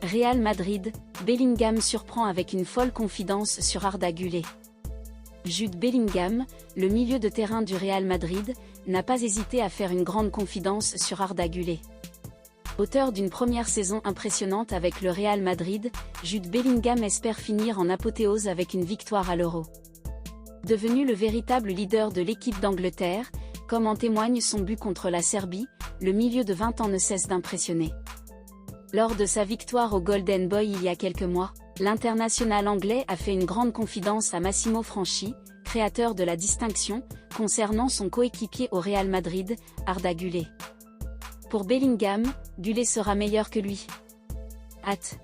Real Madrid, Bellingham surprend avec une folle confidence sur Arda Güler. Jude Bellingham, le milieu de terrain du Real Madrid, n'a pas hésité à faire une grande confidence sur Arda Güler. Auteur d'une première saison impressionnante avec le Real Madrid, Jude Bellingham espère finir en apothéose avec une victoire à l'Euro. Devenu le véritable leader de l'équipe d'Angleterre, comme en témoigne son but contre la Serbie, le milieu de 20 ans ne cesse d'impressionner. Lors de sa victoire au Golden Boy il y a quelques mois, l'international anglais a fait une grande confidence à Massimo Franchi, créateur de la distinction, concernant son coéquipier au Real Madrid, Arda Güler. Pour Bellingham, Güler sera meilleur que lui. Hâte.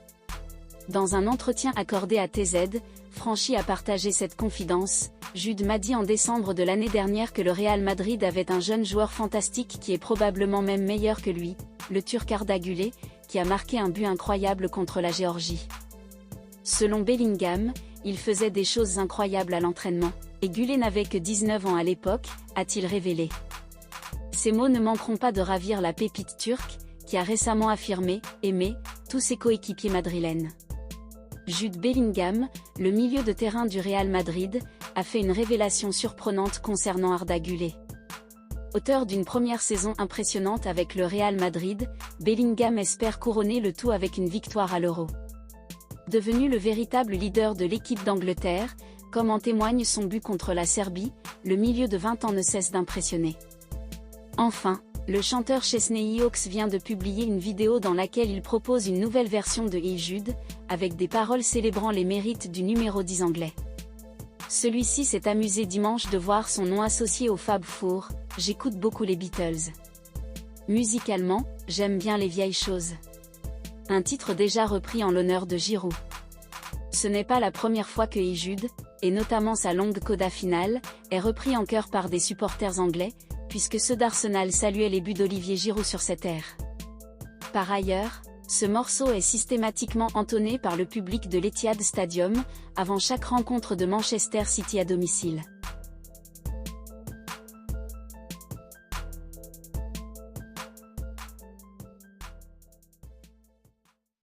Dans un entretien accordé à TZ, Franchi a partagé cette confidence. Jude m'a dit en décembre de l'année dernière que le Real Madrid avait un jeune joueur fantastique qui est probablement même meilleur que lui, le Turc Arda Güler, qui a marqué un but incroyable contre la Géorgie. Selon Bellingham, il faisait des choses incroyables à l'entraînement, et Güler n'avait que 19 ans à l'époque, a-t-il révélé. Ces mots ne manqueront pas de ravir la pépite turque, qui a récemment affirmé « aimer » tous ses coéquipiers madrilènes. Jude Bellingham, le milieu de terrain du Real Madrid, a fait une révélation surprenante concernant Arda Güler. Auteur d'une première saison impressionnante avec le Real Madrid, Bellingham espère couronner le tout avec une victoire à l'Euro. Devenu le véritable leader de l'équipe d'Angleterre, comme en témoigne son but contre la Serbie, le milieu de 20 ans ne cesse d'impressionner. Enfin, le chanteur Chesney Hawkes vient de publier une vidéo dans laquelle il propose une nouvelle version de Hey Jude, avec des paroles célébrant les mérites du numéro 10 anglais. Celui-ci s'est amusé dimanche de voir son nom associé au Fab Four. J'écoute beaucoup les Beatles. Musicalement, j'aime bien les vieilles choses. Un titre déjà repris en l'honneur de Giroud. Ce n'est pas la première fois que Hey Jude, et notamment sa longue coda finale, est repris en chœur par des supporters anglais, puisque ceux d'Arsenal saluaient les buts d'Olivier Giroud sur cette air. Par ailleurs, ce morceau est systématiquement entonné par le public de l'Etihad Stadium, avant chaque rencontre de Manchester City à domicile.